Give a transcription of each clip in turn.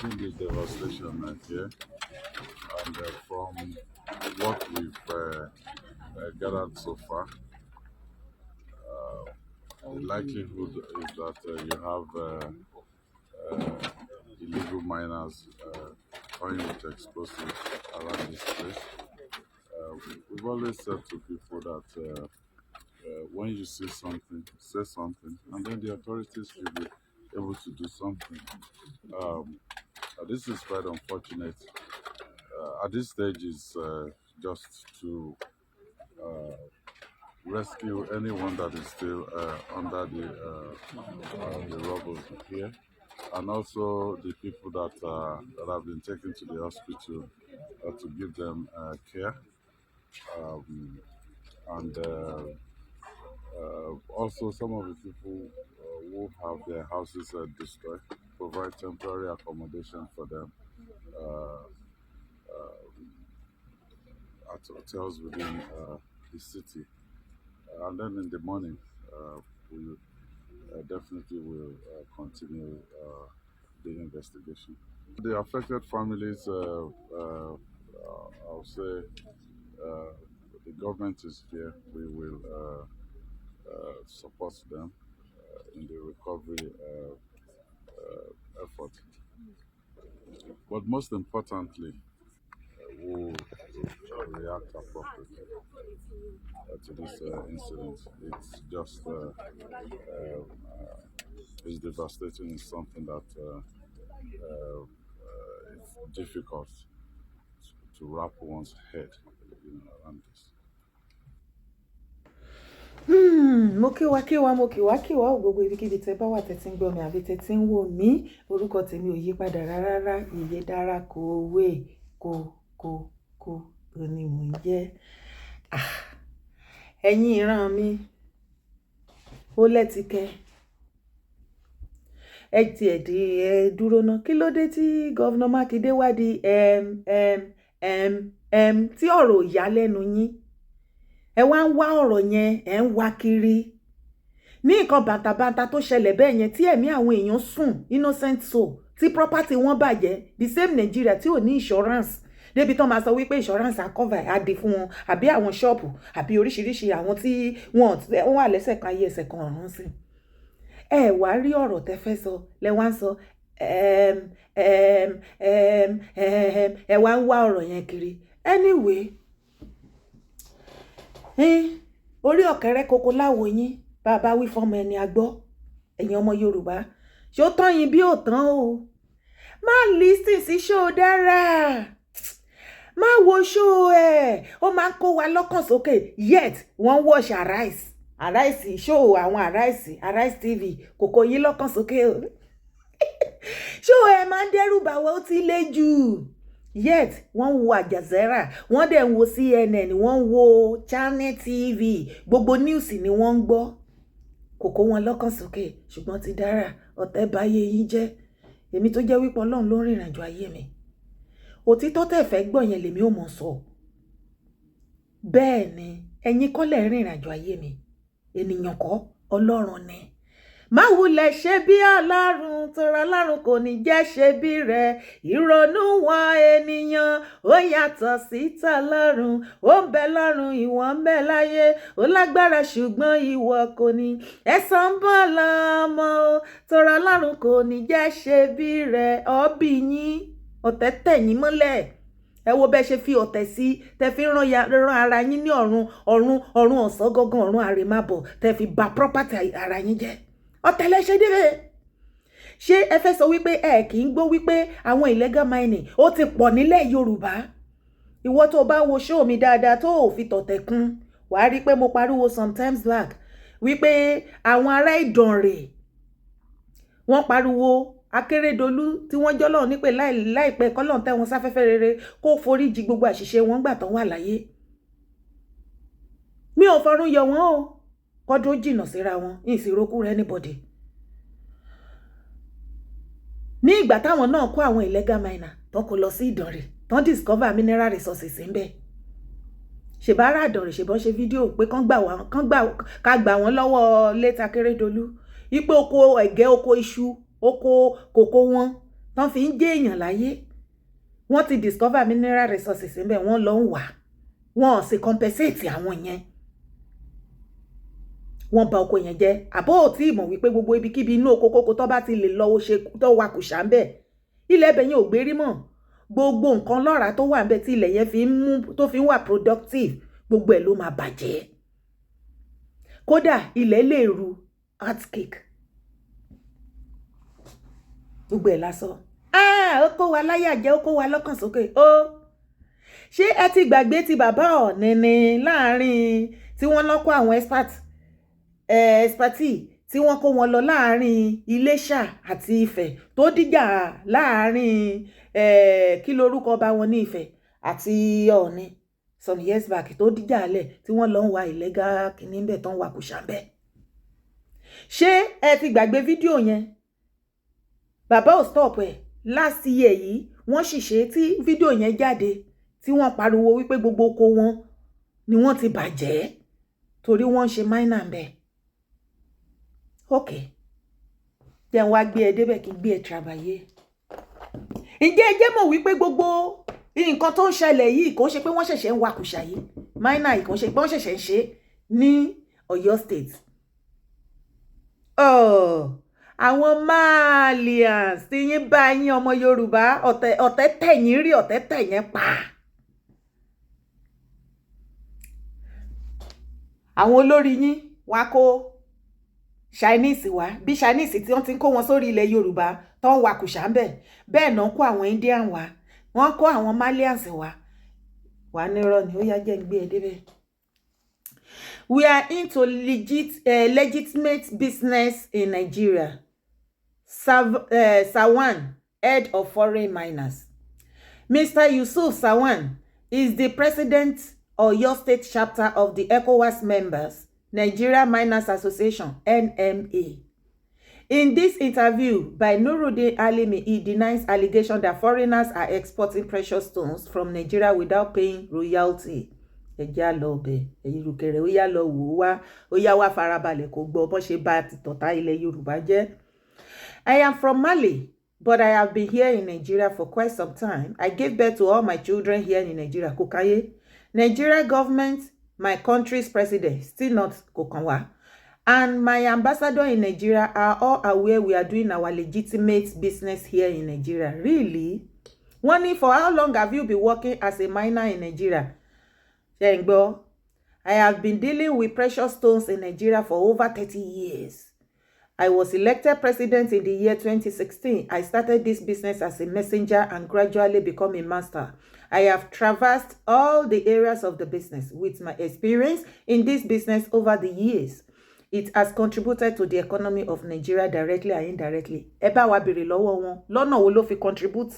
seen the devastation here, and from what we've gathered so far, the likelihood is that you have illegal miners toying with explosives around this place. We've always said to people that when you see something, say something, and then the authorities should be able to do something. Um, this is quite unfortunate. At this stage, is just to uh, rescue anyone that is still under the rubble here, and also the people that have been taken to the hospital to give them care, um, and also some of the people who have their houses destroyed, provide temporary accommodation for them uh, at hotels within the city. And then in the morning, we definitely will continue the investigation. The affected families, I'll say uh, the government is here. We will support them in the recovery effort. But most importantly, who shall react appropriately to this incident. It's just it's devastating. It's something that it's difficult to wrap one's head around this. Mo kí wa gbogbo ibikíbi tẹ́ bá wà tẹ́ tí ń gbọ́ mi àbí tẹ́ tí ń wò mí. Orúkọ tèmi ò yí padà rárá. Iye dára kòwé kò ní mò ń jẹ́. Ẹ̀yin ìran mi ó lẹ́tìkẹ́. Ẹ tiẹ̀ dé dúró ná. Kí ló dé tí Gọ́vnà Mákindé wá di tí ọ̀rọ̀ ò yá lẹ́nu yín? Ẹ wá ń wá ọ̀rọ̀ yẹn, ẹ ń wá kiri. Ní nǹkan bàǹtàbàǹtà tó ṣẹlẹ̀ bẹ́ẹ̀ yẹn tí ẹ̀mí àwọn èèyàn sùn, innocent soul, tí property wọn bàjẹ́, the same Nigeria tí ò ní insurance. Débi tán máa sọ wípé insurance á cover àdì fún wọn, àbí àwọn ṣọ́ọ̀bù, àbí oríṣiríṣi àwọn tí wọ́n wà lẹ́sẹ̀ kan ayé ẹsẹ̀ kan ọ̀run sí. Ẹ wá rí ọ̀rọ̀ tẹ́ fẹ́ sọ, lẹ wá ń sọ ẹ wá ń wá ọ̀rọ̀ yẹn kiri. Anyway, orí ọ̀kẹ́rẹ́ koko láwo yín bàbá wí fọ́mọ ẹni agbọ́. Ẹ̀yin ọmọ Yorùbá ṣó tán yín bí ò tán o. Má listen sí show dára, má wo show ẹ̀, ó máa ń kó wa lọ́kàn sókè. Yet wọ́n watch Arise show àwọn Arise TV kòkó yín lọ́kàn sókè o. Show ẹ̀ máa ń dẹ́rù bà wá, ó ti le jù. Yet wọ́n wo Ajazera, wọ́n dẹ̀ ń wo CNN, wọ́n wo Channel TV, gbogbo news ni wọ́n ń gbọ́. Kòkó wọn lọ́kàn sókè, ṣùgbọ́n ti dára ọ̀tẹ̀ báyé yín jẹ́. Èmi tó jẹ́ wípé Ọlọ́run ló ń rìnrìn àjò ayé mi. Òtítọ́ tẹ́ fẹ́ gbọ́ yẹn lèmi ò mọ̀ sọ. Bẹ́ẹ̀ ni, ẹ̀yin kọ́ lẹ̀ ń rìnrìn àjò ayé mi. Ènìyàn kọ́, Ọlọ́run ni. Má wulẹ̀ ṣe bí Ọlọ́run, torí Ọlọ́run kò ní jẹ́ ṣe bí rẹ̀. Ìrònú wọn ènìyàn ó yàtọ̀ sí t'Ọlọ́run. Ó ń bẹ lọ́run, ìwọ ń bẹ láyé. Ó lágbára ṣùgbọ́n ìwọ kò ní. Ẹ̀san ń bọ̀ lọ́mọ o, torí Ọlọ́run kò ní jẹ́ ṣe bí rẹ̀. Ọ̀bí yín, ọ̀tẹ̀ tẹ̀ yín mọ́lẹ̀. Ẹ wo bẹ́ẹ̀ ṣe fi ọ̀tẹ̀ sí, tẹ́ fi rán ara yín ní ọ̀run ọ̀sán gangan, ọ̀run àrèmábọ̀, tẹ́ fi bà property ara yín jẹ́. Ọ̀tẹ̀ lẹ ṣe débẹ̀. Ṣé ẹ fẹ́ sọ wípé ẹ kì í gbọ́ wípé àwọn illegal mining ó ti pọ̀ nílẹ̀ Yorùbá? Ìwọ tó bá wo show mi dáadáa tó ò fi tọ̀tẹ̀ kún, wàá rí pé mo pariwo sometimes back wípé àwọn ará Ìdànrè wọ́n pariwo Akérédolú tí wọ́n jọ́lọ́run nípè láìpẹ́ kọ́lọ́run tẹ́ wọn sáfẹ́fẹ́ rere kó foríjì gbogbo àṣìṣe wọn gbà tán wà láyé. Mi ò fọ̀run yọ wọ́n o, kọ́dún jìnnà síra wọn, ìsìrókù rẹ̀ anybody. Ní ìgbà táwọn náà kó àwọn illegal miner tó kó lọ sí Ìdànrè, tán discover mineral resources ńbẹ̀. Ṣèbára Ìdànrè ṣèbọn ṣe fídíò pé ká gbà wọ́n lọ́wọ́ late Akérédolú. Ipé oko ẹ̀gẹ́, oko iṣu, oko kòkó wọn tán fi ń jẹ́ èèyàn láyé wọ́n ti discover mineral resources níbẹ̀ wọ́n lọ ń wà wọ́n ò sì compensate àwọn yẹn wọ́n bà oko yẹn jẹ́ àbó ò tí ì mọ̀ wípé gbogbo ibikíbi inú oko kókó tó bá ti lè lọ ṣe tó wà kùsà ń bẹ̀ ilẹ̀ ẹbẹ̀ yẹn ò gbérí mọ́ gbogbo nǹkan lọ́ra tó wà ń bẹ̀ tí ilẹ̀ yẹn fi ń mú tó fi ń wà productive gbogbo ẹ̀ ló máa bàjẹ́ kódà ilẹ̀ lè ru earthquake gbogbo ẹ̀ lásán ó kó wa láyà jẹ́ ó kó wa lọ́kàn sókè ó ṣé ẹ ti gbàgbé ti bàbá Ọ̀ọ̀nì láàrin tí wọ́n lọ kó àwọn expertise tí wọ́n kó wọn lọ láàrin Iléṣà àti Ifẹ̀ tó dìjà láàrin kí lorúkọ bá wọn ní Ifẹ̀ àti Ọ̀ọ̀nì some years back tó dìjà lẹ̀ tí wọ́n lọ ń wa illegal kìíní ń bẹ̀ tán wà kùsà ń bẹ̀ ṣé ẹ ti gbàgbé fídíò yẹn bàbá ò stop ẹ̀ last year yìí wọ́n sì ṣe tí fídíò yẹn jáde tí wọ́n pariwo wípé gbogbo oko wọn ni wọ́n ti bàjẹ́ torí wọ́n ń ṣe máínà ń bẹ̀ ok jẹ́ wá gbé ẹ débẹ̀ kí n gbé ẹ travayé ǹjẹ́ ẹ jẹ́ mọ̀ wípé gbogbo nǹkan tó ń ṣẹlẹ̀ yìí kò ń ṣe pé wọ́n ṣẹ̀ṣẹ̀ ń wakùsà yìí máínà yìí kò ń ṣe pé wọ́n ṣẹ̀ṣẹ̀ ń ṣe ní Ọ̀yọ́ state àwọn malians tí yín bá yín ọmọ Yorùbá ọ̀tẹ̀ tẹ̀yìn rí ọ̀tẹ̀ tẹ̀yìn pa àwọn olórí yín wá kó Chinese wá bí Chinese tí wọ́n ti ń kó wọn sórí ilẹ̀ Yorùbá tó ń wa kùsà ń bẹ̀ bẹ́ẹ̀ náà kó àwọn Indian wá wọ́n kó àwọn malians wá nírọ̀ ni ó yá jẹ́ ń gbé ẹ débẹ̀. We are into legitimate business in Nigeria. Sawan, head of foreign miners. Mr. Yusuf Sawan is the president of your state chapter of the ECOWAS members, Nigeria Miners Association, NMA. In this interview by Nuruddin Alimi, he denies allegations that foreigners are exporting precious stones from Nigeria without paying royalty. Ẹja lọ bẹ̀ ẹ̀yìnrùkẹrẹ ó yá lọ wò wá ó yá wá farabalẹ̀ kó gbọ́ bó ṣe bá ti tọ̀tá ilẹ̀ Yorùbá jẹ́. I am from Mali, but I have been here in Nigeria for quite some time. I gave birth to all my children here in Nigeria. Kokaye. Nigeria government, my country's president, still not Kokanwa, and my ambassador in Nigeria are all aware we are doing our legitimate business here in Nigeria. Really? Wani, for how long have you been working as a miner in Nigeria? I have been dealing with precious stones in Nigeria for over 30 years. I was elected president in the year 2016. I started this business as a messenger and gradually become a master. I have traversed all the areas of the business. With my experience in this business over the years, it has contributed to the economy of Nigeria directly and indirectly. Ẹ bá wa béèrè lọ́wọ́ wọn, lọ́nà wo ló fi contribute?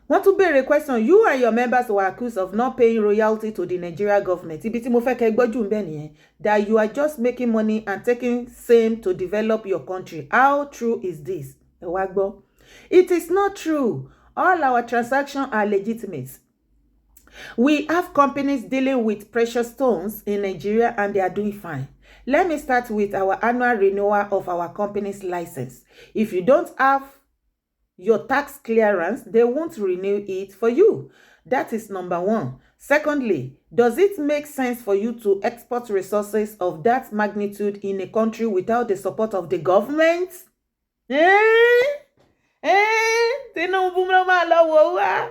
Want to be a question? You and your members were accused of not paying royalty to the Nigeria government. Ibi tí mo fẹ́ kẹ́ gbọ́jú ńbẹ̀ nìyẹn. That you are just making money and taking same to develop your country. How true is this? Ẹ wá gbọ́. It is not true. All our transactions are legitimate. We have companies dealing with precious stones in Nigeria and they are doing fine. Let me start with our annual renewal of our company's license. If you don't have your tax clearance, they won't renew it for you. That is number one. Secondly, does it make sense for you to export resources of that magnitude in a country without the support of the government? Tinubu ló máa lọ wò wá.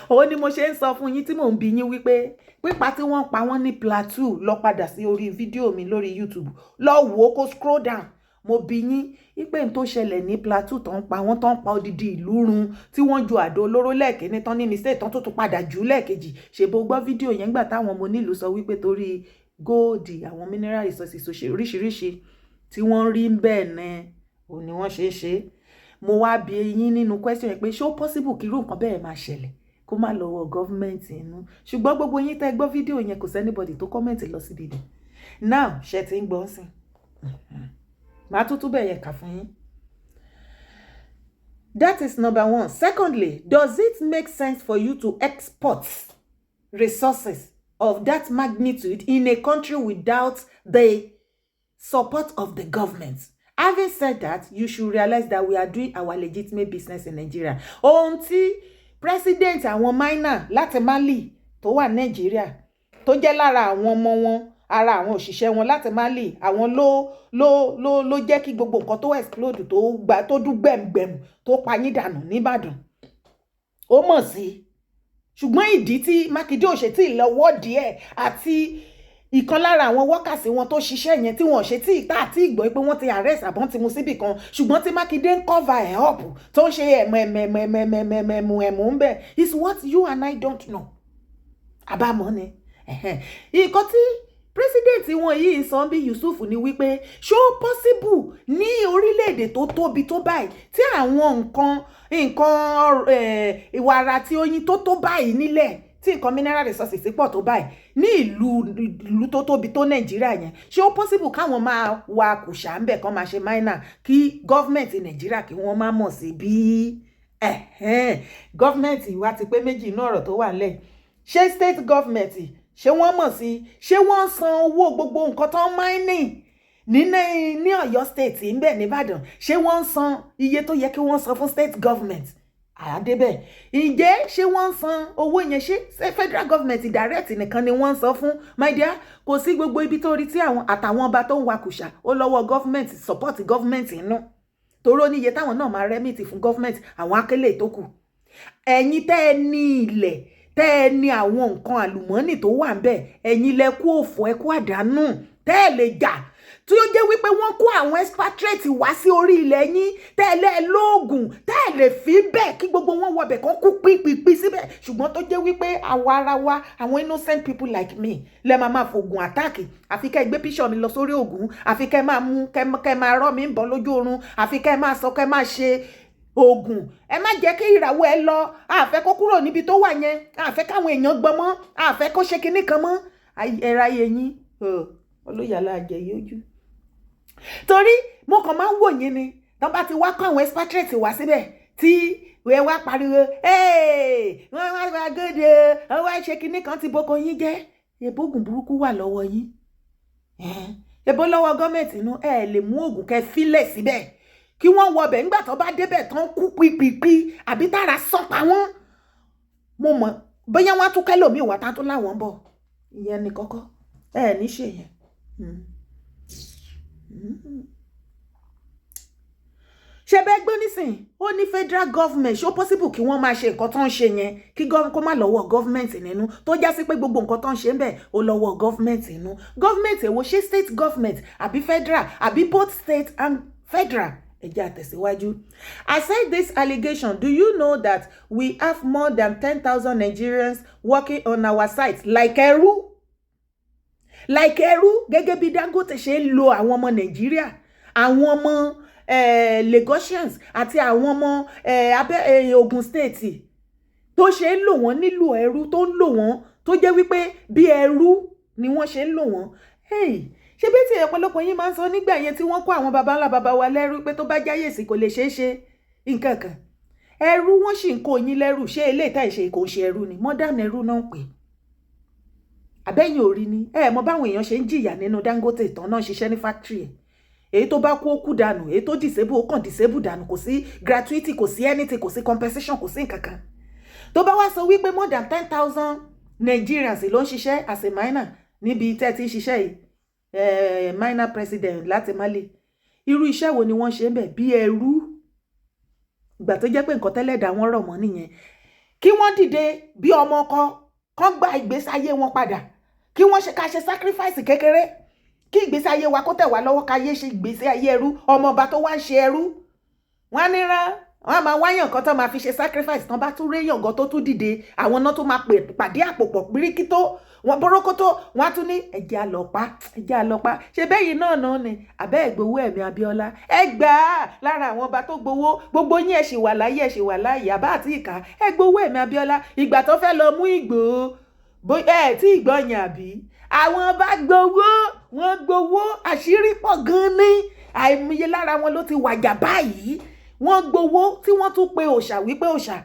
Ó ní mo ṣe ń sọ fún yín tí mò ń bi yín wípé pípa tí wọ́n pa wọ́n ní Plateau lọ padà sí orí fídíò mi lórí YouTube. Lọ wò kó scroll down. Mo bi yín wípé n tó ṣẹlẹ̀ ní Plateau tó ń pa wọ́n tó ń pa odidi ìlú run tí wọ́n ju àdó olóró lẹ́ẹ̀kínní tán ní mistake tán tó tún padà jù lẹ́ẹ̀kejì. Ṣèbó gbọ́ fídíò yẹn gbà táwọn ọmọ onílùú sọ wípé torí góòdì àwọn mineral resources oríṣiríṣi tí wọ́n rí bẹ́ẹ̀ ní òun ni wọ́n ṣe é ṣe. Mo wá bi yín nínú question yẹn pé ṣó possible kí irú nǹkan bẹ́ẹ̀ máa ṣẹlẹ̀ kó má lọ́wọ́ gọ́fíńmẹ̀ntì inú. Ṣùgbọ́n gbogbo yín tẹ́ gbọ́ fídíò yẹn kò sẹ́nibọ̀dì tó kọ́mẹ̀ntì lọ síbi ibẹ̀. Now ṣe ti ń gbọ́ sí. Màá tútú bẹ̀ yẹn kà fún yín. That is number one. Secondly, does it make sense for you to export resources of that magnitude in a country without the support of the government? Having said that, you should realize that we are doing our legitimate business in Nigeria. Ohun tí president àwọn minor láti Mali tó wà Nigeria tó jẹ́ lára àwọn ọmọ wọn, ara àwọn òṣìṣẹ́ wọn láti Mali, àwọn ló jẹ́ kí gbogbo nǹkan tó explode tó dún gbẹ̀mgbẹ̀m tó pa yín dànù nìbàdàn. Ó mọ̀ sí. Ṣùgbọ́n ìdí tí Mákindé ò ṣe tí ìlọ́wọ́ díẹ̀ àti ìkan lára àwọn workers wọn tó ṣiṣẹ́ yẹn tí wọ́n ṣe tí ìta àti ìgbọ́ pé wọ́n ti arrest àbọ̀n ti mú síbì kan, ṣùgbọ́n tí Mákindé ń cover ẹ̀ up tó ń ṣe ẹ̀mù ń bẹ̀ is what you and I don't know. Àbámọ̀ ni. Nǹkan tí president wọn yìí sọ bí Yusuf ní wípé ṣó possible ní orílẹ̀-èdè tó tóbi tó báyìí tí àwọn nǹkan ìwàrà tí oyin tó báyìí nílẹ̀ tí nǹkan mineral resources pọ̀ tó báyìí ní ìlú tó tóbi tó Nàìjíríà yẹn, ṣé ó possible káwọn máa wa kùsà ń bẹ̀ kán máa ṣe minor kí gọ́ọ̀mẹ̀ntì Nàìjíríà kí wọ́n má mọ̀ sí bí gọ́ọ̀mẹ̀ntì wa ti pé méjì inú ọ̀rọ̀ tó wà nílẹ̀. Ṣé state government ṣé wọ́n mọ̀ sí, ṣé wọ́n san owó gbogbo nǹkan tó ń mining ní Ọ̀yọ́ state ń bẹ̀ nìbàdàn, ṣé wọ́n san iye tó yẹ kí wọ́n san fún state government àdébẹ̀? Ǹjẹ́ ṣé wọ́n san owó yẹn, ṣé federal government direct nìkan ni wọ́n san fún? My dear, kò sí gbogbo ibi tó rí tí àwọn àtàwọn ọba tó ń wakùsà ó lọ́wọ́ government support government inú toró níye táwọn náà máa remit fún government àwọn akélé tó kù. Ẹ̀yin tẹ́ ẹ ní ilẹ̀ tẹ́ ẹ ní àwọn nǹkan àlùmọ́nì tó wà ń bẹ̀, ẹ̀yin lẹ kú òfò ẹ kú àdánù tẹ́ ẹ lè jà tí ó jẹ́ wípé wọ́n kó àwọn expatriate wá sí orí ilẹ̀ yín tẹ́lẹ̀ lóògùn tẹ́lẹ̀ fi bẹ́ẹ̀ kí gbogbo wọn wọbẹ̀ kan kú pípípí síbẹ̀, ṣùgbọ́n tó jẹ́ wípé àwa ara wa àwọn innocent people like me lẹ máa fògùn àtáàkì, àfi kẹ́ gbé píṣọ̀ mi lọ sórí ògùn, àfi kẹ́ máa mú kẹ́ máa rọ́ mi ń bọ̀ lójú oorun, àfi kẹ́ máa sọ kẹ́ máa ṣe oògùn. Ẹ má jẹ́ kí ìràwọ̀ ẹ lọ, àfẹ́ kó kúrò níbi tó wà yẹn, àfẹ́ káwọn èèyàn gbọ́n mọ́, àfẹ́ kó ṣe kinní kan mọ́. Ẹ̀rọ ayé yín olóyàlá àjẹyí ojú. Torí mo kàn máa ń wò yín ni tán bá ti wá kó àwọn expatriate wá síbẹ̀ tí wọ́n wá pariwo wọ́n wá gba gòdè wọ́n wá ṣe kinní kan tí boko yín jẹ́, ebógun burúkú wà lọ́wọ́ yín, ebó lọ́wọ́ gọ́ọ̀mẹ̀ntì inú ẹ lè mú oògùn kẹ́ fílẹ̀ síbẹ̀ kí wọ́n wọbẹ̀ nígbà tó bá débẹ̀ tán kú pípípí àbí tára sán pa wọ́n. Mo mọ̀ bóyá wọ́n á tún kẹ́lòmíì wá tá tó láwọn ń bọ̀, ìyẹn ni kọ́kọ́ ní ṣe yẹn. Ṣé bẹ́ẹ̀ gbọ́ nísìn ó ní federal government ṣó possible kí wọ́n máa ṣe nǹkan tó ń ṣe yẹn kí kó má lọ́wọ́ government nínú, tó já sí pé gbogbo nǹkan tó ń ṣe ń bẹ̀ ó lọ́wọ́ government nínú. Government èwo, ṣé state government àbí federal àbí both state and federal? Ẹ jẹ́ àtẹ̀síwájú. Aside this allegation, do you know that we have more than 10,000 Nigerians working on our sites like ẹrú? Like ẹrú, gẹ́gẹ́ bí Dangote ṣe ń lo àwọn ọmọ Nàìjíríà, àwọn ọmọ Lagosians àti àwọn ọmọ Ogun State tó ṣe ń lò wọ́n nílò ẹrú, tó ń lò wọ́n tó jẹ́ wípé bí ẹrú ni wọ́n ṣe ń lò wọ́n. Ṣé bí tí ọ̀pọ̀lọpọ̀ yín máa ń sọ nígbà yẹn tí wọ́n kó àwọn baba ńlá baba wa lẹ́rú pé tó bá jáyè sí kò lè ṣeé ṣe nǹkan kan, ẹrú wọ́n sì ń kó yín lẹ́rú, ṣé eléyìí tá ìṣe kò ṣe ẹrú ni? Modern ẹrú náà ń pè. Àbẹ́yìn ò rí ni mọ báwọn èèyàn ṣe ń jìyà nínú Dangote tán náà ṣiṣẹ́ ní factory ẹ̀, èyí tó bá kú ó kú dànù, èyí tó disable ó kàn disable dànù, kò sí gratuity, kò sí anything, kò sí compensation, kò sí nǹkan kan. Tó bá wá sọ wípé more than 10,000 Nigerians ló ń ṣiṣẹ́ as a minor níbi tẹ́ ti ń ṣiṣẹ́ yìí, minor president láti Mali, irú iṣẹ́ wo ni wọ́n ṣe ń bẹ̀ bí ẹrú? Ìgbà tó jẹ́ pé nǹkan tẹ́lẹ̀ dá wọ́n rọ̀ mọ́ nìyẹn. Kí wọ́n dìde bí ọmọ ọkọ kán gba ìgbésí ayé wọn padà, kí wọ́n ṣe ká ṣe sacrifice kékeré kí ìgbésí ayé wa kó tẹ̀ wá lọ́wọ́ ká yé ṣe ìgbésí ayé ẹrú. Ọmọ ọba tó wá ń ṣe ẹrú wọ́n á níran, wọ́n á máa wáyàn kan tó máa fi ṣe sacrifice, tán bá tún réyàn gan tó tún dìde, àwọn náà tó máa pàdé àpòpọ̀ bíríkì tó wọn bórókótó, wọn á tún ní ẹ̀jẹ̀ àlọ́pàá ṣe bẹ́yìn náà ni àbẹ́ ìgbowó ẹ̀mí Abíọ́lá ẹ gbà á lára àwọn ọba tó gbogbo yín ẹ̀ ṣì wà láyé àbá àti ìka ẹ gbowó ẹ̀mí Abíọ́lá. Ìgbà tó fẹ́ lọ mú Ìgbòho tí ìgbọ̀nyàn àbí àwọn ọba wọ́n gbowó àṣírí pọ̀ gan ni, àìmọye lára wọn ló ti wàjà báyìí, wọ́n gbowó tí wọ́n tún pe òòṣà wípé òòṣà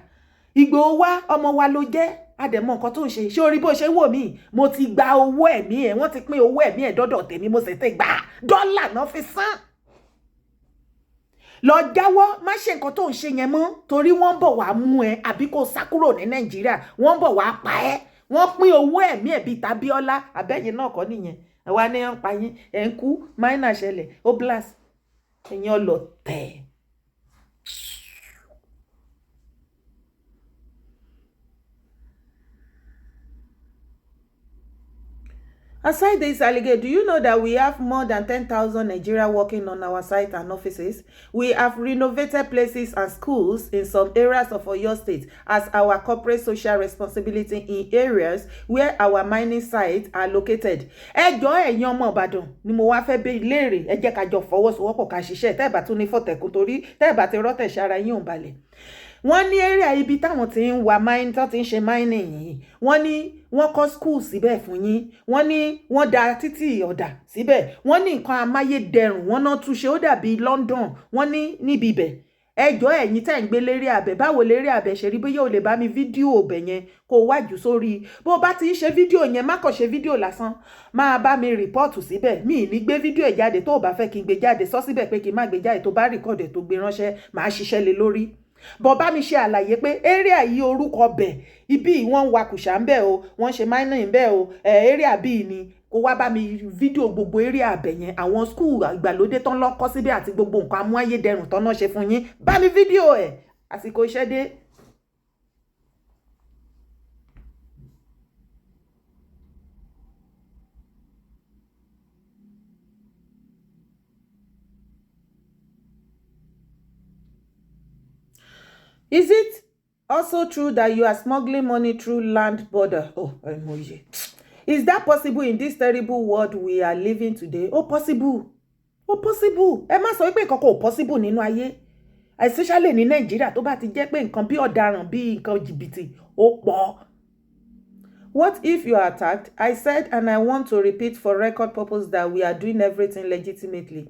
Ìgbòho wá ọmọ wa ló jẹ́, àdẹ̀mọ́ nǹkan tó ń ṣe, ṣé orí bó ṣe wò mí, mo ti gba owó ẹ̀mí ẹ̀, wọ́n ti pín owó ẹ̀mí ẹ̀ dọ́dọ̀ tèmi, mo sì ti gbà $, náà fi san. lọ jáwọ́ má ṣe nǹkan tó ń ṣe yẹn mọ́ torí wọ́n ń bọ̀ wá mú ẹ àbí kó sá kúrò ní Nàìjíríà wọ́n ń bọ̀ wá pa ẹ́ wọ́n pín owó ẹ̀mí ẹ̀bí tàbíọ́lá àbẹ́yìn náà kọ́ nìyẹn àwa ní ń pa yín ẹ̀ ń kú máínà ṣẹlẹ̀ oblas ẹ̀yin ọlọ́tẹ̀. Aside this allegation, do you know that we have more than 10,000 Nigeria working on our site and offices? We have renovated places and schools in some areas of Oyo State as our corporate social responsibility in areas where our mining sites are located. Ẹ jọ̀ọ́ ẹ̀yin ọmọ Ìbàdàn ni mo wá fẹ́ bi léèrè ẹ jẹ́ ká jọ fọwọ́sowọ́pọ̀ ká ṣiṣẹ́ tẹ́ ẹ bá tún ní fọ̀tẹ̀kùn torí tẹ́ ẹ bá ti rọ́tẹ̀ ṣara yín ò balẹ̀. Wọ́n ní area ibi táwọn ti ń wa mine tó ti ń ṣe mining yìí wọ́n ní wọ́n kọ́ school síbẹ̀ fún yín wọ́n ní wọ́n da títì ọ̀dà síbẹ̀ wọ́n ní nǹkan amáyédẹrùn wọ́n náà túnṣe ó dàbí London wọ́n ní níbi ibẹ̀ ẹjọ́ ẹ̀yin tẹ́ ń gbé lérí àbẹ̀ báwo lérí àbẹ̀ ṣe rí bóyá o lè bá mi fídíò ọbẹ̀ yẹn kó o wájú sórí bó bá ti ń ṣe fídíò yẹn má kàn ṣe fídíò lásán máa bá mi rìpọ́ọ̀tù síbẹ̀ mi ì ní gbé fídíò ẹ̀ jáde tó o bá fẹ́ kí n gbé jáde sọ síbẹ̀ pé kí n má gbé jáde tó bá rìkọ́ọ̀dù tó gbé ránṣẹ́ máa ṣiṣẹ́ lé lórí bọ́ bá mi ṣe àlàyé pé area yìí orúkọ bẹ̀ ibi wọ́n ń wa kùsà ń bẹ̀ o wọ́n ṣe mining ń bẹ̀ o area bíi ni kó wá bá mi fídíò gbogbo area àbẹ̀ yẹn àwọn school ìgbàlódé tán lọ́kọ́ síbẹ̀ àti gbogbo nǹkan amúayédẹrùn tán náà ṣe fún yín bá mi fídíò ẹ̀ àsìkò iṣẹ́ dé. Is it also true that you are smuggling money through land border? Oh, emoji. Is that possible in this terrible world we are living today? Oh, possible. Oh, possible. Ẹ má sọ pé nǹkan kò possible nínú ayé. Especially ní Nàìjíríà tó bá ti jẹ́ pé nǹkan bí ọ̀daràn bí nǹkan jìbìtì ó pọ̀. What if you are attacked? I said, and I want to repeat for record purpose that we are doing everything legitimately.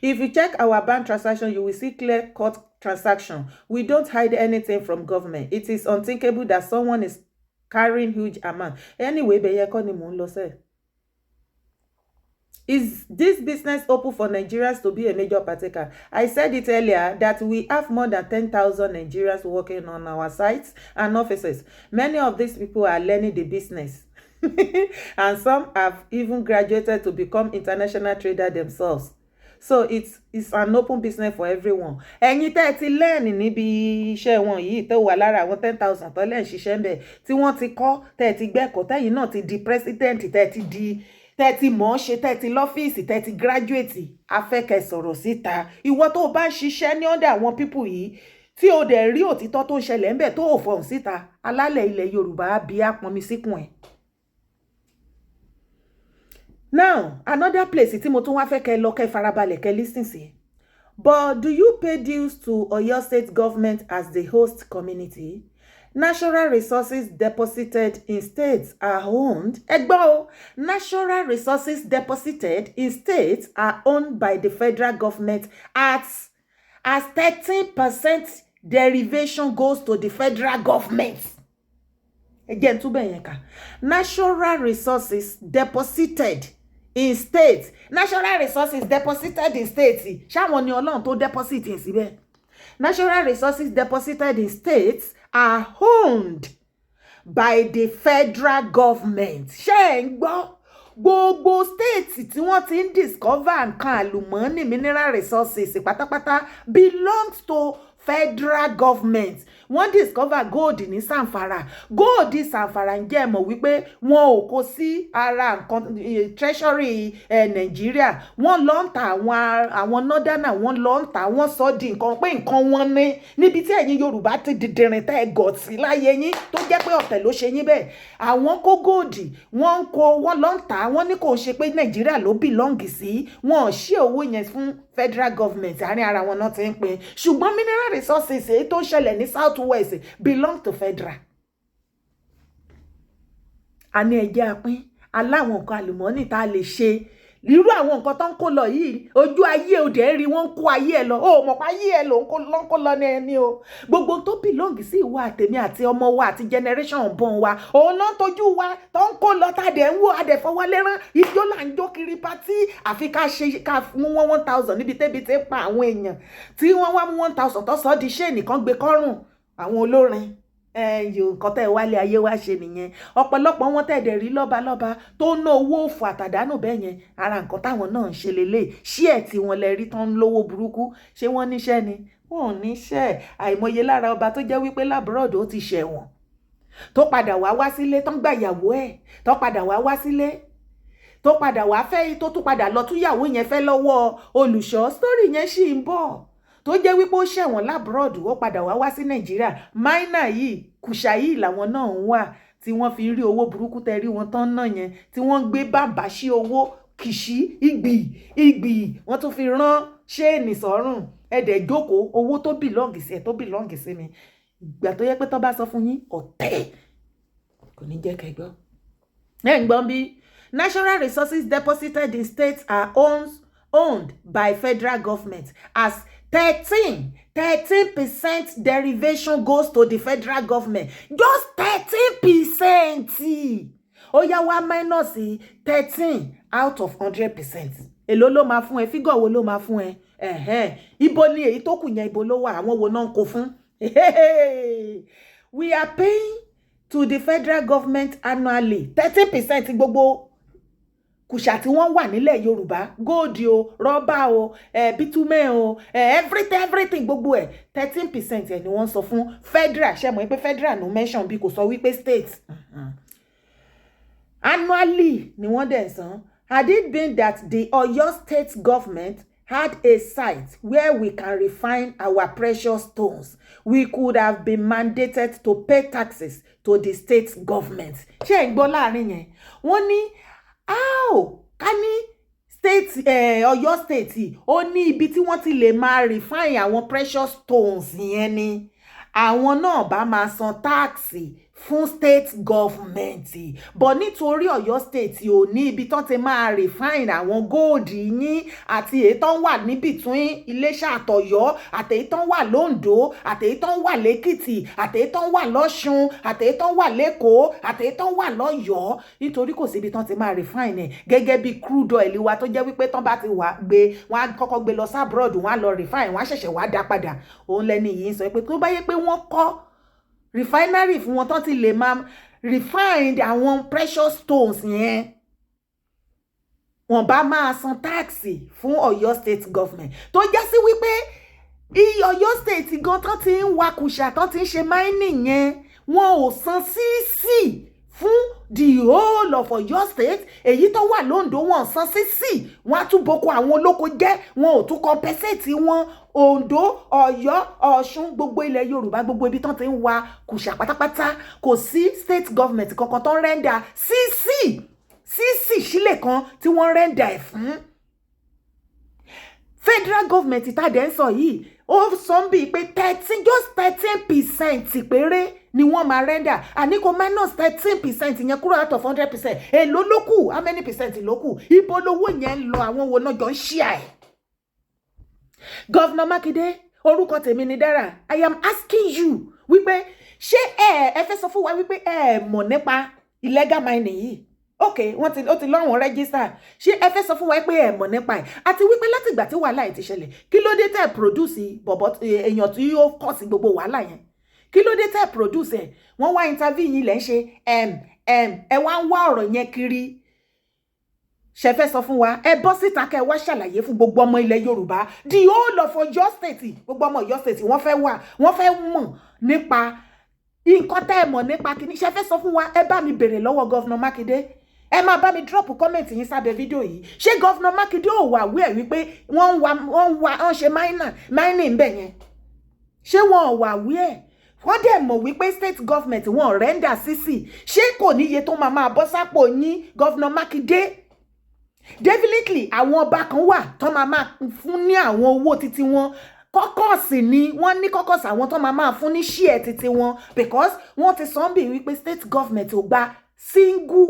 If you check our bank transaction, you will see clear-cut transaction. We don't hide anything from government. It is unthinkable that someone is carrying huge amount. Anyway, is this business open for Nigerians to be a major partaker? I said it earlier that we have more than 10,000 Nigerians working on our sites and offices. Many of these people are learning the business. And some have even graduated to become international traders themselves. So it's an open business for everyone. Ẹ̀yin tẹ́ ti learn níbi iṣẹ́ wọn yìí tó wà lára àwọn 10,000 tó lẹ́ń ṣiṣẹ́ ń bẹ̀ tí wọ́n ti kọ́ tẹ́ ti gbẹ́kọ̀ọ́ tẹ́yìn náà ti di president tẹ́ ti mọ̀ ọ́ ṣe tẹ́ ti lọ́fíìsì tẹ́ ti graduate afẹ́kẹ́ sọ̀rọ̀ síta ìwọ tó bá ń ṣiṣẹ́ ní ọ̀dọ̀ àwọn people yìí tí o dẹ̀ rí òtítọ́ tó ń ṣẹlẹ̀ ń bẹ̀ tó ò fọ̀hún síta alálẹ̀ ilẹ̀ Yorùbá bí àpọnmi síkùn ẹ̀. Now, another place tí mo tún wá fẹ́ kẹ́ lọ kẹ́ farabalẹ̀ kẹ́ listen sí. But do you pay dues to Oyo State government as the host community? Natural resources deposited in states are owned. Ẹgbọ́, natural resources deposited in states are owned by the federal government as 13% derivation goes to the federal government. Again, natural resources deposited in states. Natural resources deposited in states. Ṣáwọn ni Ọlọ́run tó deposit in síbẹ̀. Natural resources deposited in states are owned by the federal government. Ṣé ń gbọ́? Gbogbo states tí wọ́n ti ń discover nǹkan àlùmọ́ọ́nì mineral resources pátápátá belongs to federal government. Wọ́n discover gold ní Zamfara. Gold Zamfara ń jẹ́ mọ̀ wípé wọn ò kó sí ara nǹkan treasury Nàìjíríà. Wọ́n lọ ń ta àwọn northerner wọ́n lọ ń ta wọ́n sọ di nǹkan pé nǹkan wọn ní níbi tí ẹ̀yin Yorùbá ti dìdìrín tẹ́ ẹ gọ̀ sí láyé yín tó jẹ́ pé ọ̀tẹ̀ ló ṣe yín bẹ́ẹ̀. Àwọn kó gold wọ́n ń kó wọ́n lọ ń ta wọ́n ní kò ṣe pé Nàìjíríà ló belong sí wọn ò ṣí owó yẹn fún federal government àárín ara wọn náà ti ń pín ṣùgbọ́n mineral resources èyí tó ń ṣẹlẹ̀ ní south west belong to federal. A ní ẹjẹ́ apín aláwọn nǹkan àlùmọ́ọ́nì tá a lè ṣe irú àwọn nǹkan tó ń kó lọ yìí ojú ayé òde rí wọ́n ń kó ayé ẹ lọ ó mọ̀ pé ayé ẹ ló ń kó lọ ní ẹni o gbogbo tó bìlọ́ǹgì sí ìwà àtẹ̀mí àti ọmọ wa àti generation bọ̀n wa òun ló ń tọ́jú wa tó ń kó lọ tàdé ń wò adẹ̀fọwọ́ lẹ́rán ijó là ń jó kiri pátí àfi ká mú wọn 1000 níbi tẹ́bi tẹ́ pa àwọn èèyàn tí wọ́n wá mú 1000 tó sọ di ṣé nìkan gbé kọ́rùn àwọn olórin nǹkan tẹ́ wálé ayé wá ṣe nìyẹn ọ̀pọ̀lọpọ̀ wọn tẹ̀dẹ̀ rí lọ́balọ́ba tó ná owó òfò àtàdánù bẹ́ẹ̀ yẹn ara nǹkan táwọn náà ń ṣe lélẹ̀ ṣí ẹ̀ tí wọ́n lẹ rí tán ń lówó burúkú ṣé wọ́n níṣẹ́ ni wọn ò níṣẹ́ àìmọye lára ọba tó jẹ́ wípé lábúrọ̀dù ó ti ṣẹ̀wọ̀n tó padà wá sílé tán gbà yàwó ẹ̀ tó padà wá sílé tó padà wá fẹ́ tó tún padà lọ túyàwó yẹn fẹ́ lọ́wọ́ olùṣọ́ sítórì yẹn ṣì ń bọ̀ tó jẹ́ wípé ó ṣẹ̀wọ̀n lábúrọ̀dù ó padà wá sí nàìjíríà máínà yìí kùṣà yìí làwọn náà ń wà tí wọ́n fi rí owó burúkú tẹ́ rí wọn tán náà yẹn tí wọ́n gbé bàbá sí owó kìṣí ìgbì wọ́n tún fi rán ṣéènì sọ́rùn ẹ̀dẹ̀ jókòó owó tó bìlọ́ǹgì sí ẹ̀ tó bìlọ́ǹgì sí mi ìgbà tó yẹ pé tó bá sọ fún yín ọ̀tẹ̀ kò ní jẹ́ kẹgbọ́. ẹ̀ ń gbọ́n bí natural resources deposited in states are owned by federal government as 13% derivation goes to the federal government. Just 13%. Ó yá wá minus 13 out of 100%. Èló ló máa fún ẹ? Figure wo ló máa fún ẹ? Ibo ni èyí tó kù yẹn ibo ló wà? Àwọn wo náà ń kó fún? We are paying to the federal government annually 13% gbogbo kùsà tí wọ́n wà nílẹ̀ Yorùbá gold o rọ́bà o bitumen o everything gbogbo ẹ̀ 13% ẹ̀ ni wọ́n sọ fún federal ṣe mọ̀ pé federal no mention bí kò sọ wípé state annually ni wọ́n dẹ̀ san. Had it been that the Oyo state government had a site where we can refine our precious stones, we could have been mandated to pay taxes to the state government. Ṣé ń gbọ́ láàrin yẹn wọ́n ní ká ní state Ọ̀yọ́ state ó ní ibi tí wọ́n ti lè máa refine àwọn precious stones yẹn ni àwọn náà bá máa san táàkì fún state government but nítorí Ọ̀yọ́ state ò ní ibi tán ti máa refine àwọn gold yín àti èyí tán wà ní between Iléṣà àtọ̀yọ́ àtèyí tán wà l'Óǹdó àtèyí tán wà l'Ékìtì àtèyí tán wà l'Ọ́ṣun àtèyí tán wà l'Ékòó àtèyí tán wà l'Ọ́yọ́ nítorí kò sí ibi tán ti máa refine gẹ́gẹ́ bí crude oil wa tó jẹ́ wípé tán bá ti wà gbé wọ́n á kọ́kọ́ gbé lọ sí abroad wọ́n á lọ refine wọ́n á ṣẹ̀ṣẹ̀ wá dá padà òun lẹ́ni yìí sọ pé tó bá yẹ pé wọ́n kọ́ refinery fún wọn tán ti lè máa refine àwọn precious stones yẹn wọ́n bá máa san táàkì fún Ọ̀yọ́ state government tó jẹ́ sí wípé Ọ̀yọ́ state gan tán ti ń wakùsà tán ti ń ṣe mining yẹn wọn ò san sísì fún the whole of Ọ̀yọ́ state èyí tó wà l'Óǹdó wọn san sísì wọn á tún boko àwọn olóko jẹ́ wọn ò tún compensate wọn Oǹdó Ọ̀yọ́ Ọ̀ṣun gbogbo ilẹ̀ Yorùbá gbogbo ibi tán ti ń wa kùsà pátápátá kò sí state government kankan tó ń rẹ́ndà sísì sílẹ̀ kan tí wọ́n rẹ́ndà ẹ̀ fún federal government ìtàdé ń sọ yìí ó sọ ń bíi pé 13% péré ni wọ́n máa rẹ́ndà àní kò minus 13% yẹn kúrò out of 100% èló ló kù how many percent ló kù ibo lówó yẹn ń lọ àwọn wo náà jọ ń ṣí àì. Governor Makinde orúkọ tèmi ni Dara I am asking you wípé ṣé ẹ fẹ́ sọ fún wa wípé ẹ mọ̀ nípa illegal mining yìí okay ó ti lọ́wọ́n register ṣé ẹ fẹ́ sọ fún wa pé ẹ mọ̀ nípa ẹ̀ àti wípé látìgbà tí wàhálà yìí ti ṣẹlẹ̀ kí ló dé tẹ́ produce bọ̀bọ̀ èèyàn tí yóò kọ́ sí gbogbo wàhálà yẹn kí ló dé tẹ́ produce ẹ̀ wọ́n wá interview yín lẹ́ ń ṣe ẹ wá ń wá ọ̀rọ̀ yẹn kiri ṣe fẹ́ sọ fún wa ẹ bọ́ síta kẹ́ wá ṣàlàyé fún gbogbo ọmọ ilẹ̀ Yorùbá the whole of Ọ̀yọ́ state gbogbo ọmọ Ọ̀yọ́ state wọ́n fẹ́ mọ̀ nípa nǹkan tẹ́ ẹ mọ̀ nípa kíní ṣe fẹ́ sọ fún wa ẹ bá mi béèrè lọ́wọ́ Governor Makinde ẹ máa bá mi drop comment yín sábẹ́ fídíò yìí ṣé Governor Makinde ò wà wíẹ̀ wípé wọ́n ṣe mining bẹ̀ yẹn ṣé wọ́n ò wà wíẹ̀ wọ́n dẹ̀ mọ̀ wípé state government wọ́n rẹ́ndà sísì ṣé kò níye tó máa bọ́ sápò yín Governor Makinde definitely àwọn ọba kan wà tó máa fún ní àwọn owó títí wọn kọ́kọ́sì ni wọ́n ní kọ́kọ́sì àwọn tó máa fún ní share títí wọn because wọ́n ti sọ bí wípé state government ò gba single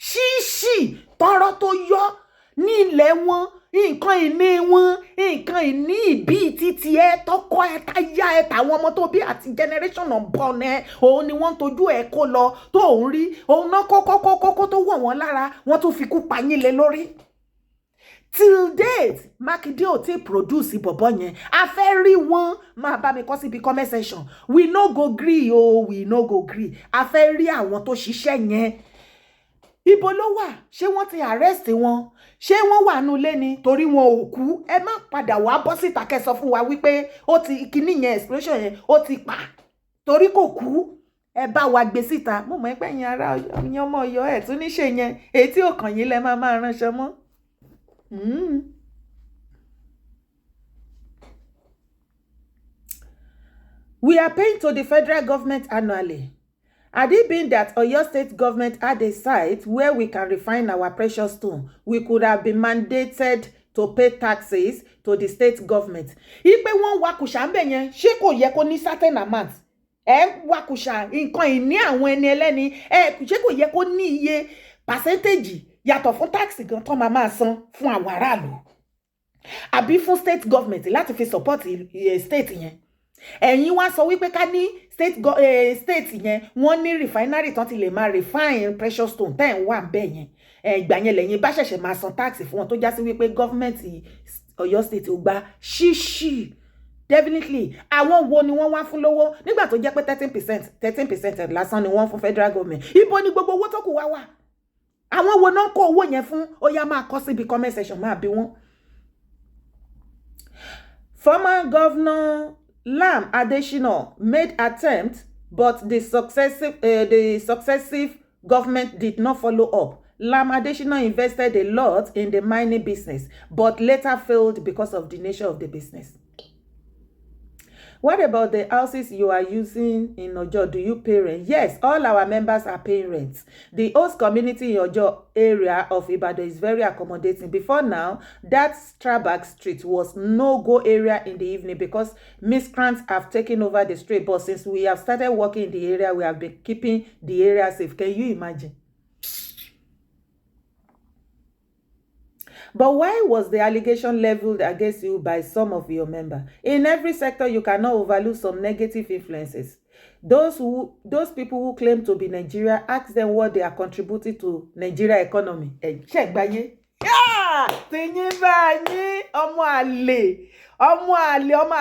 ṣíṣì tọrọ tó yọ ní ilẹ̀ wọn, nǹkan ìní wọn, nǹkan ìní ìbí títí ẹ tọkọ ẹ táyà ẹ tàwọn ọmọ tó bí àti generation unborn ẹ, òun ni wọ́n ń tojú ẹ kó lọ tó ń rí, òun náà kókó tó wọ̀ wọ́n lára, wọ́n tún fi kú pa yín lé lórí. Till date Makinde ò tí produce bọ̀bọ̀ yẹn, a fẹ́ rí wọn, máa bá mi kọ síbi comment section, we no go gree o, we no go gree, a fẹ́ rí àwọn tó ṣiṣẹ́ yẹn. Ibo ló wà? Ṣé wọ́n ti arrest wọn? Ṣé wọ́n wà nú ilé ni torí wọn ò kú? Ẹ má padà wá bọ́ síta kẹ́ sọ fún wa wípé ó ti kíní yẹn explosion yẹn ó ti pa torí kò kú. Ẹ bá wa gbé síta. Mo mọ̀ pé ẹ̀yin ará yín ọmọ Ọ̀yọ́ ẹ̀ tún ní ṣe yẹn, èyí tí ò kàn yín lẹ máa ránṣẹ́ mọ́. We are paying to the federal government annually. Had it been that Oyo state government had a site where we can refine our precious stone, we could have been mandated to pay taxes to the state government. Ipe wọ́n wakusha ńbẹ̀ yẹn, ṣé kò yẹ kó ní certain amount? Wakusha nǹkan ìní àwọn ẹni ẹlẹ́ni, ṣé kò yẹ kó ní iye percentage yàtọ̀ fún tax gan tó máa san fún àwọn aráàlú? Àbí fún state government láti fi support state yẹn? Ẹ̀yin wá sọ wípé ká ní state yẹn wọ́n ní refinery tán ti lè máa refine precious stone tẹ́ ń wà ńbẹ̀ yẹn. Ìgbà yẹn lẹ́yìn bá ṣẹ̀ṣẹ̀ máa san tax fún wọn tó já sí wípé government Ọ̀yọ́ state ò gba ṣíṣì. Definitely àwọn wo ni wọ́n wá fún lówó nígbà tó jẹ́ pé 13% lásán ni wọ́n fún federal government. Ibo ni gbogbo owó tó kù wá wà? Àwọn wo náà kó owó yẹn fún? Ó yá máa kọ síbi comment section máa bí wọ́n. Former Governor Lam Adesina made attempts, but the successive government did not follow up. Lam Adesina invested a lot in the mining business, but later failed because of the nature of the business. What about the houses you are using in Ojo? Do you pay rent? Yes, all our members are paying rent. The host community in Ojo area of Ibadan is very accommodating. Before now, that Strabag Street was no-go area in the evening because miscreants have taken over the street. But since we have started working in the area, we have been keeping the area safe. Can you imagine? But why was the allegation leveled against you by some of your members? In every sector, you cannot overlook some negative influences. Those people who claim to be Nigeria, ask them what they are contributing to Nigeria economy. Check banye. Yeah! Tinyin banye, ọmọ àlè, ọmọ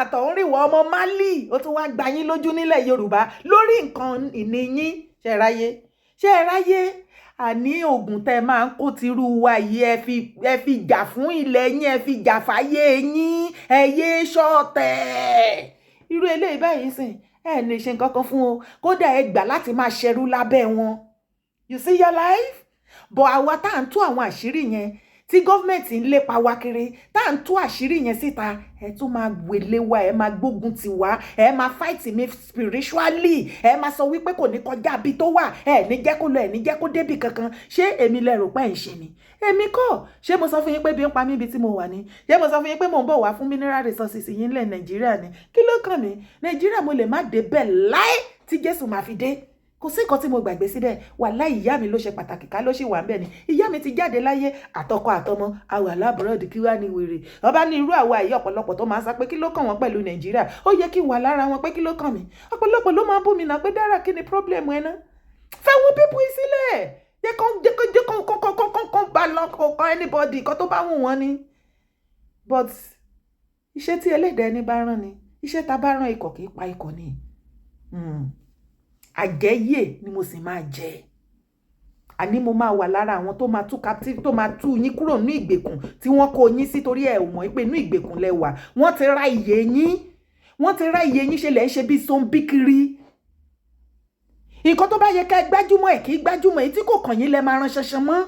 àtọ̀húnrìnwá, ọmọ Mali. Ó tún wá gbà yín lójú nílẹ̀ Yorùbá lórí nǹkan ìní yín. Ṣé ráyé? Àní ogun tẹ́ máa ń kó tirú wa yìí ẹ fi jà fún ilẹ̀ yín, ẹ fi jà fáyé yín, ẹ yé ṣọ̀tẹ̀. Irú eléyìí báyìí sìn ẹ lè ṣe nǹkan kan fún o, kódà ẹ gbà láti máa ṣẹrú lábẹ́ wọn. You see your life? But àwa tá à ń tú àwọn àṣírí yẹn tí gọ́ọ̀mẹ̀ntì ń lépa wa kiri, tá à ń tú àṣírí yẹn síta, ẹ tún máa wèlé wa, ẹ máa gbógun ti wa, ẹ máa fight me spiritually, ẹ máa sọ wípé kò ní kọjá bí tó wà, ẹ ní jẹ́ kó lọ, ẹ ní jẹ́ kó débì kankan. Ṣé èmi lẹ rò pé ẹ̀ ń ṣe ni? Èmi kọ́. Ṣé mo sọ fún yín pé bí ń pa mí ibi tí mo wà ni? Ṣé mo sọ fún yín pé mò ń bọ̀ wá fún mineral resources yín lẹ̀ Nàìjíríà ni? Kí ló kàn mí? Nàìjíríà mo lè má dé bẹ́ẹ̀ láé tí Jésù máa fi dé. Kò sí nǹkan tí mo gbàgbé síbẹ̀. Wàláhì ìyá mi ló ṣe pàtàkì ká ló ṣì wà ńbẹ̀ ni. Ìyá mi ti jáde láyé àtọkọ àtọmọ, àwa lábúròdì kí wá ní wèrè. Ọba ní irú àwa yìí ọ̀pọ̀lọpọ̀ tó máa ń sá pé kí ló kàn wọ́n pẹ̀lú Nàìjíríà. Ó yẹ kí n wà lára wọn pé kí ló kàn mí. Ọ̀pọ̀lọpọ̀ ló máa ń bú mi náà pé Dára kí ni problem ẹ náà? Fẹ́wọ́n pípú sílẹ̀. Jẹ́ kán bá lọ kọ̀ọ̀kan anybody kan tó bá wù wọ́n ni. But iṣẹ́ tí ẹlẹ́dàá ẹni bá rán ni, iṣẹ́ ta bá rán ikọ̀ kì í pa ikọ̀ ni. Àjẹyè ni mo sì máa jẹ. Àní mo máa wà lára àwọn tó máa tú captive, tó máa tú yín kúrò ní ìgbèkùn tí wọ́n kó yín sí torí ẹ ò mọ̀ pé inú ìgbèkùn lẹ wà. Wọ́n ti ra iye yín, ṣe lẹ̀ ń ṣe bí sọ́ńbí kiri. Nǹkan tó bá yẹ ká gbájúmọ́ ẹ̀ kì í gbájúmọ́, èyí tí kò kàn yín lẹ máa ran ṣanṣan mọ́.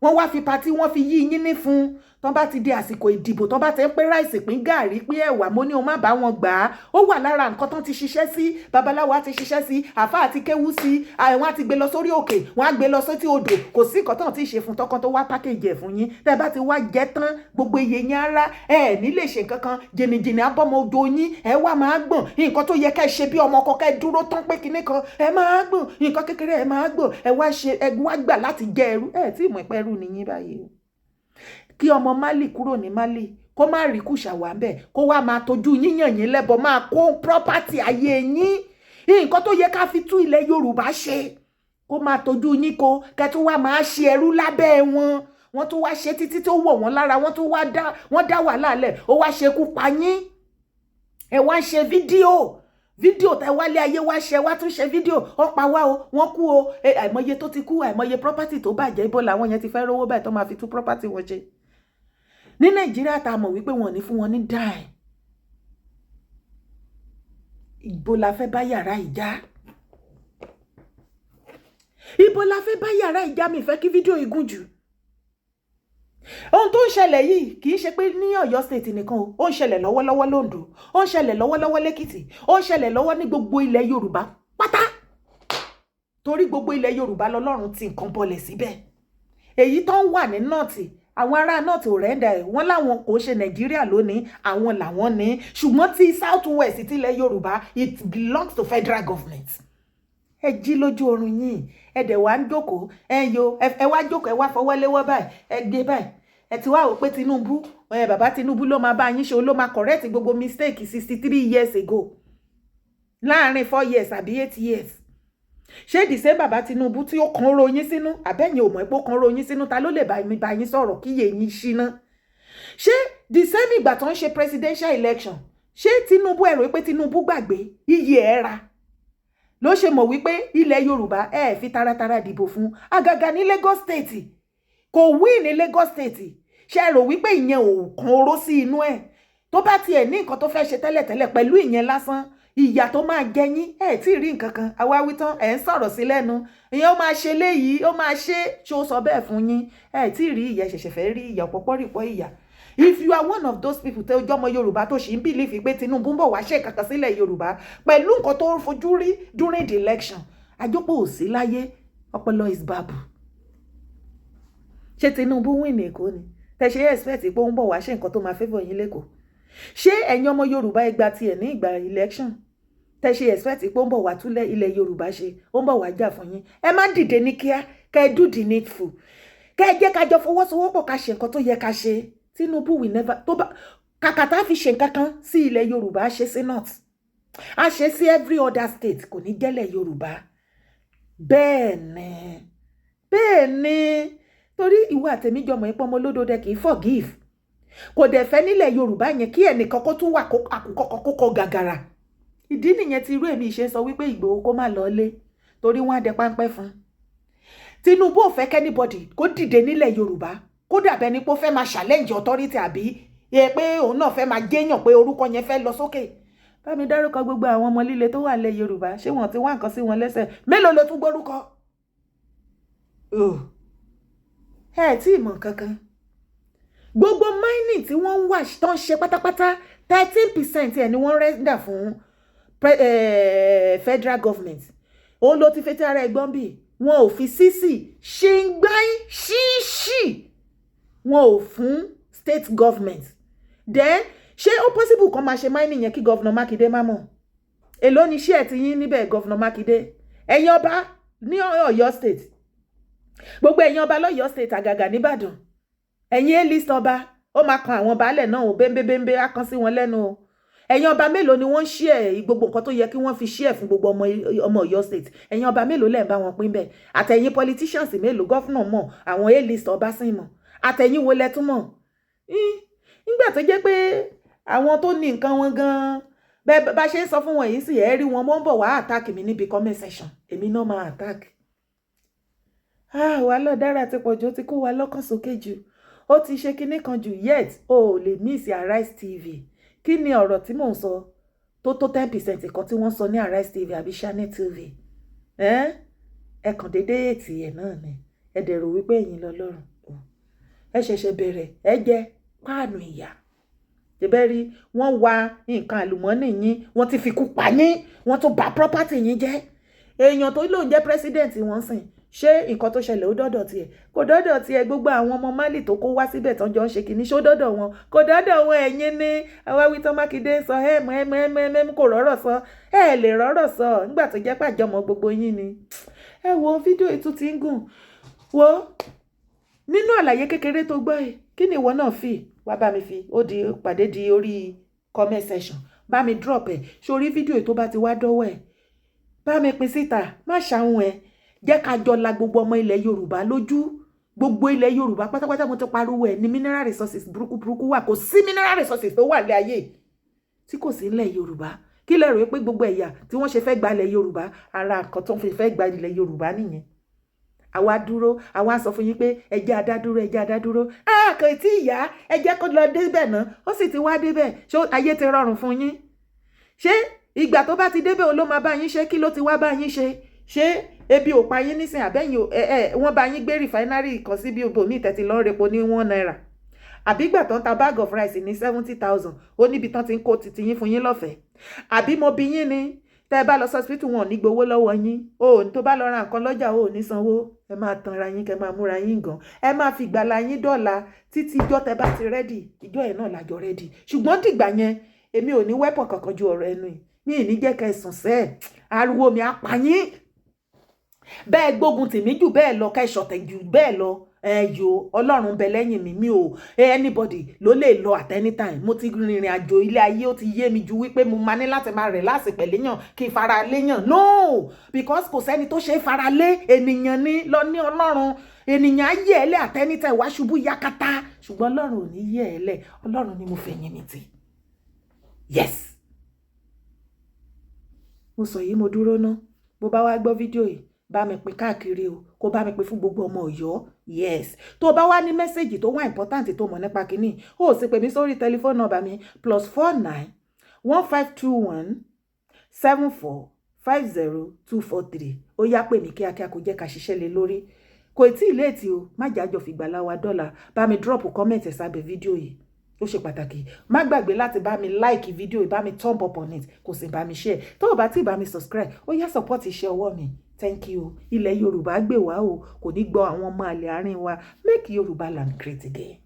Wọ́n wá fi patí, wọ́n fi yí yín ní fún tán bá ti di àsìkò ìdìbò tán bá ti ń pín ráìsì pín gàrí pín ẹ̀wà mo ní o má bá wọn gbà á ó wà lára nǹkan tán ti ṣiṣẹ́ sí babaláwo á ti ṣiṣẹ́ sí àfáà àti kéwú sí àwọn á ti gbé lọ sórí òkè wọ́n á gbé lọ sórí odò kò sí nǹkan tán ti ṣe fún tọkàn tó wá pákéjì ẹ̀ fún yín tẹ́ bá ti wá jẹ tán gbogbo iye yín ara ẹ̀ ní lè ṣe nǹkan kan jìnnìjìnnì abọ́mọ odo yín ẹ wá máa gbọ̀n nǹkan tó yẹ ká ṣe bí ọmọ ọkọ ká dúró tán pé kinní kan ẹ máa gbọ̀n nǹkan kékeré ẹ máa gbọ̀n ẹ wá gbà láti jẹ ẹrú ẹ tí ìmọ̀ ìpẹ́rù nìyí báyìí kí ọmọ Málì kúrò ní Málì kó má rí kùsà wà ńbẹ̀ kó wá máa tọ́jú yíyàn yín lẹ́bọ máa kó property ayé yín nǹkan tó yẹ ká fi tú ilẹ̀ Yorùbá ṣe kó máa tọ́jú yín kó kẹtù wá máa ṣe ẹrú lábẹ́ wọn wọ́n tún wá ṣe títí tó wọ̀ wọ́n lára wọ́n tún wá dá wàhálà lẹ̀ ó wá ṣekú pa yín ẹ wá ń ṣe fídíò tẹ wálé ayé wá ṣe wá tún ṣe fídíò ó pa wá o wọ́n kú o àìmọye tó ti kú àìmọye property tó bàjẹ́ ibo làwọn yẹn ti fẹ́ rówó báyìí tó máa fi tú property wọn ṣe ní Nàìjíríà tá a mọ̀ wípé wọn ò ní fún wọn ní dáì ibo la fẹ́ bá yàrá ìjà ibo la fẹ́ bá yàrá ìjà mi fẹ́ kí fídíò igun jù ohun tó ń ṣẹlẹ̀ yìí kì í ṣe pé ní Ọ̀yọ́ state nìkan o ó ń ṣẹlẹ̀ lọ́wọ́lọ́wọ́ l'Oǹdó ó ń ṣẹlẹ̀ lọ́wọ́lọ́wọ́ l'Ékìtì ó ń ṣẹlẹ̀ lọ́wọ́ ní gbogbo ilẹ̀ Yorùbá pátá torí gbogbo ilẹ̀ Yorùbá lọ́lọ́run ti nǹkan bọlẹ̀ síbẹ̀ èyí tó ń wà ní nọ́ọ̀tì àwọn ará nọ́ọ̀tì ò rẹ́ńdà ẹ̀ wọ́n láwọn kò ṣe Nàìjíríà lónìí àwọn làwọn ní ṣùgbọ́n ti South West ti ilẹ̀ Yorùbá it belongs to federal government ẹ jí lójú oorun yín ẹ dẹ̀ wá ń jókòó ẹ wá jókòó ẹ wá fọwọ́ léwọ́ báyìí ẹ gbé báyìí ẹ ti wá wò pé Tinubu bàbá Tinubu ló máa bá yín ṣe ló máa correct gbogbo mistake 63 years ago láàrin 4 years àbí 8 years ṣé dìsẹ́ bàbá Tinubu tí ó kan ro yín sínú àbẹ́yìn ò mọ̀ pé ó kan ro yín sínú ta ló lè bá yín sọ̀rọ̀ kí yé yín ṣíná ṣé dìsẹ́ ìgbà tó ń ṣe presidential election ṣé Tinubu ẹ rò pé Tinubu gbàgbé iye ẹ̀ ra ló ṣe mọ̀ wípé ilẹ̀ Yorùbá ẹ fi taratara dìbò fún àgàgà ní Lagos State kò wí ní Lagos State ṣe rò wípé ìyẹn ò kan oró sí inú ẹ̀ tó bá tiẹ̀ ní nǹkan tó fẹ́ ṣe tẹ́lẹ̀tẹ́lẹ̀ pẹ̀lú ìyẹn lásán ìyà tó máa jẹ yín ẹ tí ì rí nǹkan kan àwa wí tán ẹ ń sọ̀rọ̀ sí lẹ́nu ìyẹn ó máa ṣe léyìí ó máa ṣe ṣó sọ bẹ́ẹ̀ fún yín ẹ tí ì rí ìyà ṣẹ̀ṣẹ̀ fẹ́ rí ìyà pọ̀pọ̀rìpọ̀ ìyà if you are one of those people tó jọmọ Yorùbá tó ṣì ń bìlífì pé Tinubu ń bọ̀ wá ṣe kankan sílẹ̀ Yorùbá pẹ̀lú nǹkan tó fojú rí during the election àjọpọ̀ ò sí láyé ọpọlọ is babu ṣé Tinubu win ní Èkó ni tẹ ṣe expect pé ó ń bọ̀ wá ṣe nǹkan tó máa favour yín lẹ́kọ̀ọ́ ṣé ẹ̀yin ọmọ Yorùbá ẹ gba tiẹ̀ ní ìgbà election tẹ ṣe expect pé ó ń bọ̀ wá túlẹ̀ ilẹ̀ Yorùbá ṣe ó ń bọ̀ wá jà fún yín ẹ má dìde ní kíá ká ẹ do the needful ká ẹ jẹ́ ká jọ fọwọ́sowọ́pọ̀ ká ṣe nǹkan tó yẹ ká ṣe Tinubu will never tó bá kàkà tá fi ṣe nǹkan kan sí ilẹ̀ Yorùbá ṣe sí north a ṣe sí every other state kò ní jẹ́lẹ̀ Yorùbá bẹ́ẹ̀ ni torí ìwà àtẹ̀mí jọmọ̀ ipò ọmọ olódòdẹ kì í forgive kò dẹ̀ fẹ́ nílẹ̀ Yorùbá yẹn kí ẹnìkan kó tún wà àkùkọ kókó gàgàrà ìdí nìyẹn tí irú èmi ṣe sọ wípé Ìgbòho kó má lọ lé torí wọ́n á dẹ páńpẹ́ fún Tinubu ò fẹ́ kẹ́nìbọ̀dì kó dìde nílẹ̀ Yorùbá kó dàbẹ́ ni pé ó fẹ́ máa challenge authority àbí yẹ pé òun náà fẹ́ máa géèyàn pé orúkọ yẹn fẹ́ lọ sókè bá mi dárúkọ gbogbo àwọn ọmọ líle tó wà nílẹ̀ Yorùbá ṣé wọ́n ti wá nǹkan sí wọn lẹ́sẹ̀ mélòó ló tún gbórúkọ ẹ tí ì mọ̀ kankan gbogbo mining tí wọ́n ń wà tó ń ṣe pátápátá 13% ẹ̀ ni wọ́n rẹ́ndà fún federal government òun ló ti fetí ara ẹ̀gbọ́n bì wọn ò fi sísì ṣe ń gbáyìn ṣíṣì wọn ò fún state government then ṣé ó possible kan máa ṣe mining yẹn kí governor Mákindé má mọ̀ èló ni ṣé ẹ̀ ti yín níbẹ̀ governor Mákindé ẹ̀yin ọba ní Ọ̀yọ́ state gbogbo ẹ̀yin ọba lọ́yọ́ state àgàgà nìbàdàn ẹ̀yin A-list ọba ó máa kan àwọn baálẹ̀ náà ò bẹ́ńbẹ́ńbẹ́ á kan sí wọn lẹ́nu o ẹ̀yin ọba mélòó ni wọ́n ń share gbogbo nǹkan tó yẹ kí wọ́n fi share fún gbogbo ọmọ Ọ̀yọ́ state ẹ̀yin ọba mélòó lẹ́ ń bá wọn pín bẹ́ẹ̀ àtẹ̀yin politicians mélòó gọ́fúnà mọ̀ àwọn A-list ọba sì mọ̀ àtẹ̀yin wo lẹ tún mọ̀ nígbà tó jẹ́ pé àwọn tó ní nǹkan wọn gan bẹ́ẹ̀ bá ṣe ń sọ fún wọn yìí sì ẹ̀ rí wọn mọ́ ń bọ̀ wá attack mi níbi comment section èmi náà máa attack wà lọ́dára ti pọ̀jù ó ti kó wa lọ́kàn sókè jù ó ti ṣe kinní kan jù yet o ò lè miss Arise TV kí ni ọ̀rọ̀ tí mò ń sọ tó 10% kan tí wọ́n sọ ní Arise TV àbí Channel TV ẹ kàn déédéé ètì ẹ̀ náà ni ẹ dẹ̀ rò wípé ẹ̀yin lọ́lọ́run ẹ ṣẹ̀ṣẹ̀ bẹ̀rẹ̀ ẹ jẹ páànù ìyà ṣẹbẹ́ rí wọ́n wa nǹkan àlùmọ́ọ́nì yín wọ́n ti fi kú pa yín wọ́n tún bà property yín jẹ́ èèyàn tó lóun jẹ́ president wọ́n sìn ṣé nǹkan tó ṣẹlẹ̀ ó dọ́dọ̀ tiẹ̀ kò dọ́dọ̀ tiẹ̀ gbogbo àwọn ọmọ Málì tó kó wá síbẹ̀ tán jọ ń ṣe kìíní ṣó dọ́dọ̀ wọn kò dọ́dọ̀ wọn ẹ̀yin ní àwáwí tán Mákindé ń sọ ẹ̀mẹ́mẹ́mẹ́mẹ́ kò rọ́rọ̀ sọ ẹ̀ lè rọ́rọ̀ sọ nígbà tó jẹ́ pàjọmọ́ gbogbo yín ni ẹ wo fídíò ètò tí ń gùn wo nínú àlàyé kékeré tó gbọ́ ẹ̀ kí ni ìwọ náà fi wá bá mi fi ó di pàdé di orí comment section bá mi drop ẹ̀ sórí fídíò tó bá ti wá dọ́wọ́ ẹ̀ bá mi pín síta má ṣàwọn ẹ̀ jẹ́ ká jọ la gbogbo ọmọ ilẹ̀ Yorùbá lójú gbogbo ilẹ̀ Yorùbá pátápátá mo ti pariwo ẹ̀ ní mineral resources burúkú wà kò sí mineral resources tó wà ní ayé tí kò sí ilẹ̀ Yorùbá kí lẹ rò pé gbogbo ẹ̀yà tí wọ́n ṣe fẹ́ gba ilẹ̀ Yorùbá ara nǹkan tó ń fẹ́ gba ilẹ̀ Yorùbá nìyẹn àwa dúró àwa sọ fún yín pé ẹjẹ́ adádúró kò tí ì yá ẹjẹ́ kó lọ débẹ̀ náà ó sì ti wá débẹ̀ ṣé ayé ti rọrùn fún yín ṣé ìgbà tó bá ti débẹ̀ ó ló máa bá yín ṣe kí ló ti wá bá yín ṣé ebi ò pa yín nísìn àbẹ́yìn wọ́n bá yín gbé rìfáínárì kan sí bí ibòmí ìtẹ́tí lọ́ọ́ repo ní £1 àbígbà tó ń ta bag of rice ní 70,000 ó níbi tán ti ń kó titi yín fún yín lọ́fẹ̀ẹ́ àbí mo bí yín ni tẹ́ ẹ bá lọ sọ́sìpítù wọn ò ní gbowó lọ́wọ́ yín tó bá lọ ra nǹkan lọ́jà ò ní sanwó ẹ máa tanra yín kẹ́ máa múra yín gan ẹ máa fi gbàlà yín dọ́là títí ijọ́ tẹ́ bá ti rẹ́dì ijọ́ ẹ̀ náà lájọ rẹ́dì ṣùgbọ́n dìgbà yẹn èmi ò ní wẹ́pọ̀ kankan ju ọ̀rọ̀ ẹnu yìí mi ì ní jẹ́ kẹ́ ẹ sùn sẹ́ẹ̀ ariwo mi á pa yín bẹ́ẹ̀ gbógun tèmi jù bẹ́ẹ̀ lọ kẹ́ ẹ ṣọ̀tẹ̀ jù bẹ́ẹ̀ lọ ẹyọ Ọlọ́run bẹ lẹ́yìn mi ò anybody ló lè lọ at any time mo ti rìnrìn àjò ilé ayé ó ti yé mi ju wípé mo máa ní láti máa rẹ̀ lásìpẹ̀ léyàn kí n fara léyàn no because kò sẹ́ni tó ṣe é fara lé ènìyàn ní lọ ní Ọlọ́run ènìyàn á yẹ̀ ẹ́ lẹ̀ at any time wá ṣubú yakata ṣùgbọ́n Ọlọ́run ò ní yẹ̀ ẹ́ lẹ̀ Ọlọ́run ni mo fẹ̀yìn mi tì yes mo sọ yìí mo dúró ná bó bá wá gbọ́ fídíò yìí bá mi pín káàkiri o kó bá mi pín fún gbogbo ọmọ Ọ̀yọ́ yes tó bá wá ní mẹ́sẹ̀gì tó wà important tó mọ̀ nípa kínní ó sì pè mí sórí tẹlifóònù nọ́mbà mi +49 1521 7450243 ó yá pè mí kíákíá kó jẹ́ ká ṣiṣẹ́ lé lórí kò tí ì léètì o má jájọ fìgbàlà wa dọ́là bá mi drop comment ẹ̀ sábẹ́ fídíò yìí ó ṣe pàtàkì má gbàgbé láti bá mi like fídíò yìí bá mi thumb up on it kò sì bá mi share tó o bá tí ì bá mi subscribe ó yá support iṣẹ́ ọwọ́ mi thank you ilẹ̀ Yorùbá gbè wá o kò ní gbọ́ àwọn ọmọ àlè àárín wa make Yorùbá land great again.